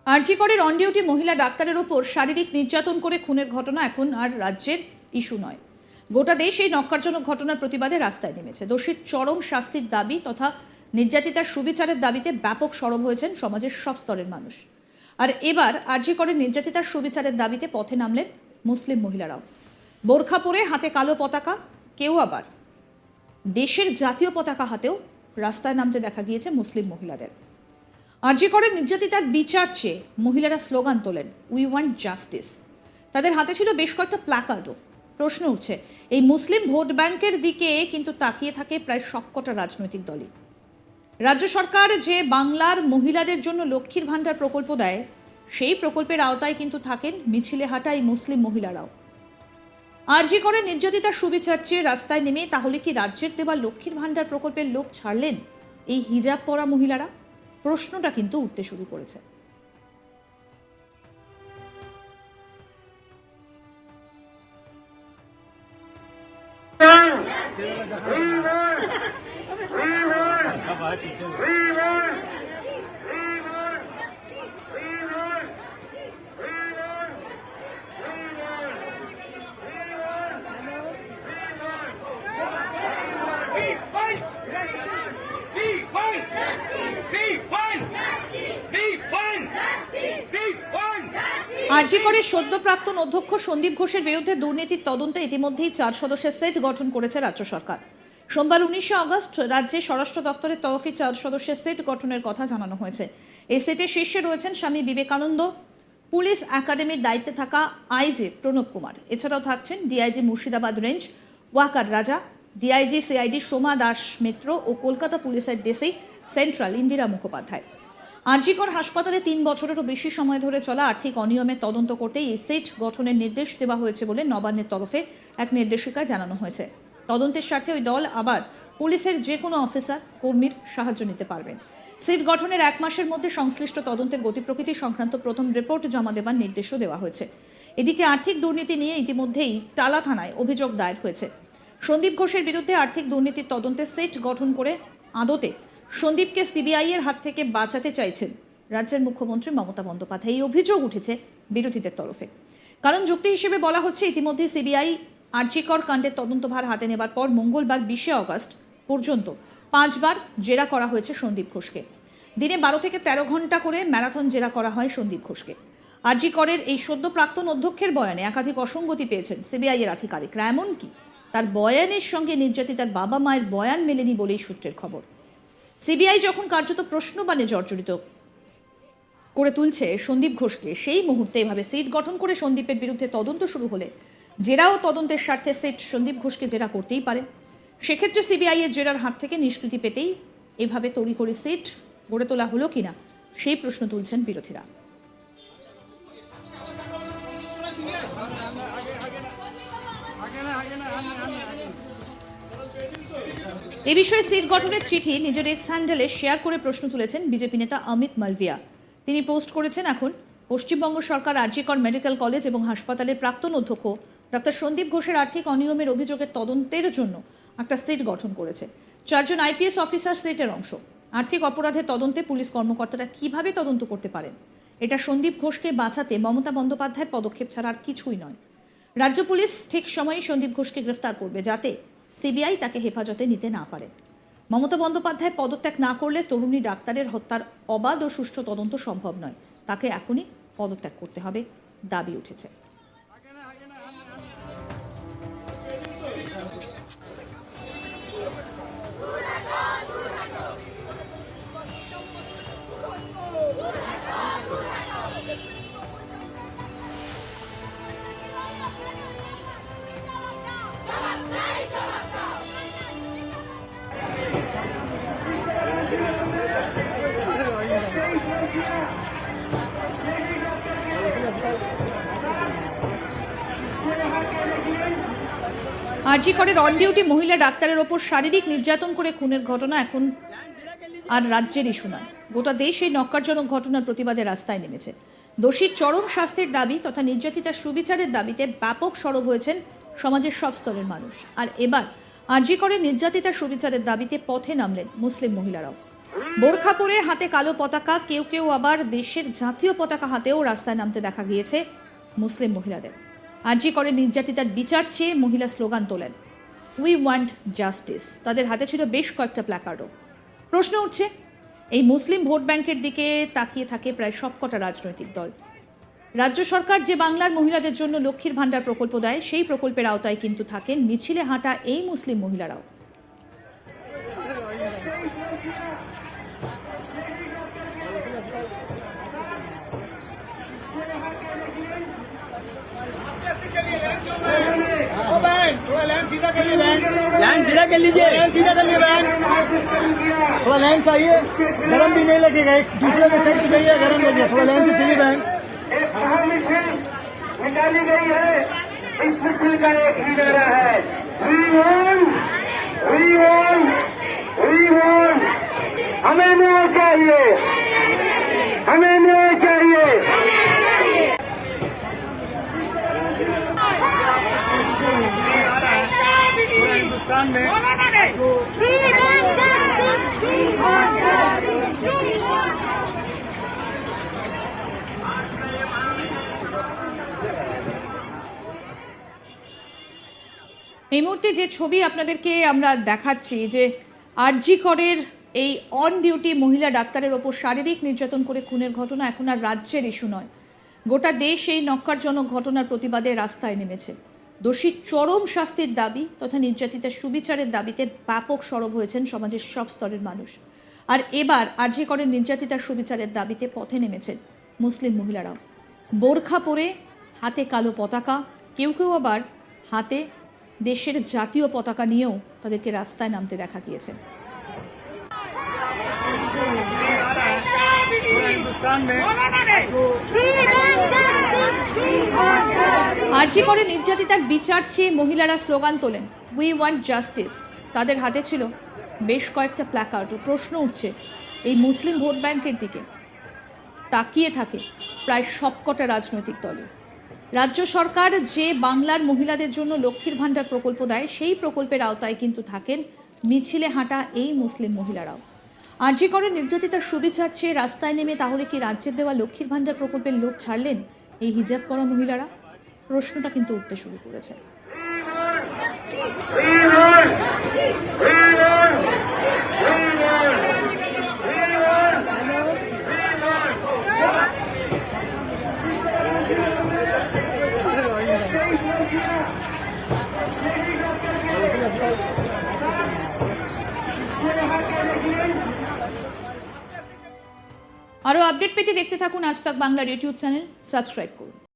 আরজি করের on duty মহিলা ডাক্তারের ওপর শারীরিক নির্যাতন করে খুনের ঘটনা এখন আর রাজ্যের ইস্যু নয়। গোটা দেশ এই নক্কারজনক ঘটনার প্রতিবাদে রাস্তায় নেমেছে। দোষীর চরম শাস্তির দাবি তথা নির্যাতিতার সুবিচারের দাবিতে ব্যাপক সরব হয়েছেন সমাজের সব স্তরের মানুষ। আর এবার আরজি করের নির্যাতিতার সুবিচারের দাবিতে পথে নামলেন মুসলিম মহিলারাও। বোরখা পরে হাতে কালো পতাকা, কেউ আবার দেশের জাতীয় পতাকা হাতেও রাস্তায় নামতে দেখা গিয়েছে মুসলিম মহিলাদের। আরজি করের নির্যাতিতার বিচার চেয়ে মহিলারা স্লোগান তোলেন, উই ওয়ান্ট জাস্টিস। তাদের হাতে ছিল বেশ কয়েকটা প্ল্যাকার্ডও। প্রশ্ন উঠছে, এই মুসলিম ভোট ব্যাংকের দিকে কিন্তু তাকিয়ে থাকে প্রায় সবকটা রাজনৈতিক দলই। রাজ্য সরকার যে বাংলার মহিলাদের জন্য লক্ষ্মীর ভাণ্ডার প্রকল্প দেয়, সেই প্রকল্পের আওতায় কিন্তু থাকেন মিছিলে হাঁটা এই মুসলিম মহিলারাও। আরজি করের নির্যাতিতার সুবিচার চেয়ে রাস্তায় নেমে তাহলে কি রাজ্যের দেওয়া লক্ষ্মীর ভাণ্ডার প্রকল্পের লোক ছাড়লেন এই হিজাব পরা মহিলারা? প্রশ্নটা কিন্তু উঠতে শুরু করেছে। আরজি করের সদ্য প্রাক্তন অধ্যক্ষ সন্দীপ ঘোষের বিরুদ্ধে দুর্নীতির তদন্তে ইতিমধ্যেই 4 সদস্যের সেট গঠন করেছে রাজ্য সরকার। সোমবার 19 আগস্ট রাজ্যে স্বরাষ্ট্র দফতরের তরফে 4 সদস্যের সেট গঠনের কথা জানানো হয়েছে। এই সেটের শীর্ষে রয়েছেন স্বামী বিবেকানন্দ, পুলিশ একাডেমির দায়িত্বে থাকা আইজি প্রণব কুমার। এছাড়াও থাকছেন ডিআইজি মুর্শিদাবাদ রেঞ্জ ওয়াকার রাজা, ডিআইজি সিআইডি সোমা দাস মিত্র ও কলকাতা পুলিশের ডিসি সেন্ট্রাল ইন্দিরা মুখোপাধ্যায়। আরজি কর হাসপাতালে 3 বছরেরও বেশি সময় ধরে চলা আর্থিক অনিয়মের তদন্ত করতে এই সেট গঠনের নির্দেশ দেওয়া হয়েছে বলে নবান্নের তরফে এক নির্দেশিকায় জানানো হয়েছে। তদন্তের স্বার্থে ওই দল আবার পুলিশের যে কোনো অফিসার কর্মীর সাহায্য নিতে পারবেন। সেট গঠনের 1 মাসের মধ্যে সংশ্লিষ্ট তদন্তের গতি প্রকৃতি সংক্রান্ত প্রথম রিপোর্ট জমা দেওয়ার নির্দেশও দেওয়া হয়েছে। এদিকে আর্থিক দুর্নীতি নিয়ে ইতিমধ্যেই টালা থানায় অভিযোগ দায়ের হয়েছে। সন্দীপ ঘোষের বিরুদ্ধে আর্থিক দুর্নীতির তদন্তে সেট গঠন করে আদতে সন্দীপকে সিবিআই এর হাত থেকে বাঁচাতে চাইছেন রাজ্যের মুখ্যমন্ত্রী মমতা বন্দ্যোপাধ্যায়। এই অভিযোগ উঠেছে বিরোধীদের তরফে। কারণ যুক্তি হিসেবে বলা হচ্ছে, ইতিমধ্যে সিবিআই আরজি কর কাণ্ডের তদন্তভার হাতে নেবার পর মঙ্গলবার 20 আগস্ট পর্যন্ত 5 বার জেরা করা হয়েছে সন্দীপ ঘোষকে। দিনে 12 থেকে 13 ঘন্টা করে ম্যারাথন জেরা করা হয় সন্দীপ ঘোষকে। আরজি করের এই সদ্য প্রাক্তন অধ্যক্ষের বয়ানে একাধিক অসঙ্গতি পেয়েছেন সিবিআই এর আধিকারিকরা। এমনকি তার বয়ানের সঙ্গে নির্যাতিতার বাবা মায়ের বয়ান মেলেনি বলেই সূত্রের খবর। সিবিআই যখন কার্যত প্রশ্নবাণে জর্জরিত করে তুলছে সন্দীপ ঘোষকে, সেই মুহূর্তে এভাবে সেট গঠন করে সন্দীপের বিরুদ্ধে তদন্ত শুরু হলে জেরাও তদন্তের স্বার্থে সেট সন্দীপ ঘোষকে জেরা করতেই পারে। সেক্ষেত্রে সিবিআই এর জেরার হাত থেকে নিষ্কৃতি পেতেই এভাবে তড়িঘড়ি সেট গড়ে তোলা হলো কিনা সেই প্রশ্ন তুলছেন বিরোধীরা। এ বিষয়ে সিট গঠনের চিঠি নিজের এক্স হ্যান্ডেলে শেয়ার করে প্রশ্ন তুলেছেন বিজেপি নেতা অমিত মালভিয়া। তিনি পোস্ট করেছেন, এখন পশ্চিমবঙ্গ সরকার আরজি কর মেডিকেল কলেজ এবং হাসপাতালের প্রাক্তন অধ্যক্ষ ডক্টর সন্দীপ ঘোষের আর্থিক অনিয়মের অভিযোগের তদন্তের জন্য একটা সিট গঠন করেছে। 4 জন আইপিএস অফিসার সিটের অংশ। আর্থিক অপরাধের তদন্তে পুলিশ কর্মকর্তারা কিভাবে তদন্ত করতে পারেন? এটা সন্দীপ ঘোষকে বাঁচাতে মমতা বন্দ্যোপাধ্যায়ের পদক্ষেপ ছাড়া আর কিছুই নয়। রাজ্য পুলিশ ঠিক সময়েই সন্দীপ ঘোষকে গ্রেফতার করবে, যাতে সিবিআই তাকে হেফাজতে নিতে না পারে। মমতা বন্দ্যোপাধ্যায় পদত্যাগ না করলে তরুণী ডাক্তারের হত্যার অবাধ ও সুষ্ঠু তদন্ত সম্ভব নয়। তাকে এখনই পদত্যাগ করতে হবে দাবি উঠেছে। আরজি করের অন ডিউটি মহিলা ডাক্তারের ওপর শারীরিক নির্যাতন করে খুনের ঘটনা এখন আর রাজ্যের ইস্যু নয়। গোটা দেশ এই নক্কারজনক ঘটনার প্রতিবাদে রাস্তায় নেমেছে। দোষীর চরম শাস্তির দাবি তথা নির্যাতিতার সুবিচারের দাবিতে ব্যাপক সরব হয়েছেন সমাজের সব স্তরের মানুষ। আর এবার আরজি করের নির্যাতিতার সুবিচারের দাবিতে পথে নামলেন মুসলিম মহিলারাও। বোরখা পরে হাতে কালো পতাকা, কেউ কেউ আবার দেশের জাতীয় পতাকা হাতেও রাস্তায় নামতে দেখা গিয়েছে মুসলিম মহিলাদের। আরজি করে নির্যাতিতার বিচার চেয়ে মহিলা স্লোগান তোলেন, উই ওয়ান্ট জাস্টিস। তাদের হাতে ছিল বেশ কয়েকটা প্ল্যাকার্ডও। প্রশ্ন উঠছে, এই মুসলিম ভোট ব্যাংকের দিকে তাকিয়ে থাকে প্রায় সবকটা রাজনৈতিক দল। রাজ্য সরকার যে বাংলার মহিলাদের জন্য লক্ষ্মীর ভাণ্ডার প্রকল্প দেয়, সেই প্রকল্পের আওতায় কিন্তু থাকেন মিছিলে হাঁটা এই মুসলিম মহিলারাও। लाइन सीधा कर लीजिए, लाइन सीधा कर लीजिए बहन, थोड़ा लाइन चाहिए, गरम भी नहीं लगेगा, एक दूसरे में चल जाइए, गरम लगे, थोड़ा लाइन से चलिए बहन। निकाली गई है, इस मिছিল का एक ही नारा है, we want, हमें न्याय चाहिए, हमें न्याय चाहिए। हिंदुस्तान में এই মুহূর্তে যে ছবি আপনাদেরকে আমরা দেখাচ্ছি, যে আরজি করের এই অন ডিউটি মহিলা ডাক্তারের ওপর শারীরিক নির্যাতন করে খুনের ঘটনা এখন আর রাজ্যের ইস্যু নয়, গোটা দেশ এই নক্কারজনক ঘটনার প্রতিবাদে রাস্তায় নেমেছে। দোষীর চরম শাস্তির দাবি তথা নির্যাতিতার সুবিচারের দাবিতে ব্যাপক সরব হয়েছেন সমাজের সব স্তরের মানুষ। আর এবার আরজি করের নির্যাতিতার সুবিচারের দাবিতে পথে নেমেছেন মুসলিম মহিলারাও। বোরখা পরে হাতে কালো পতাকা, কেউ কেউ আবার হাতে দেশের জাতীয় পতাকা নিয়েও তাদেরকে রাস্তায় নামতে দেখা গিয়েছে। আরজি করে নির্যাতিতার বিচার চেয়ে মহিলারা স্লোগান তোলেন, উই ওয়ান্ট জাস্টিস। তাদের হাতে ছিল বেশ কয়েকটা প্ল্যাকার্ড। প্রশ্ন উঠছে, এই মুসলিম ভোট ব্যাংকের দিকে তাকিয়ে থাকে প্রায় সবকটা রাজনৈতিক দলে। রাজ্য সরকার যে বাংলার মহিলাদের জন্য লক্ষ্মীর ভাণ্ডার প্রকল্প দেয়, সেই প্রকল্পের আওতায় কিন্তু থাকেন মিছিলে হাঁটা এই মুসলিম মহিলারাও। আরজি করে নির্যাতিতার সুবিচার চেয়ে রাস্তায় নেমে তাহলে কি রাজ্যের দেওয়া লক্ষ্মীর ভাণ্ডার প্রকল্পের লোভ ছাড়লেন এই হিজাব পরা মহিলারা? প্রশ্নটা কিন্তু উঠতে শুরু করেছে। আরও আপডেট পেতে দেখতে থাকুন আজ তাক বাংলার ইউটিউব চ্যানেল, সাবস্ক্রাইব করুন।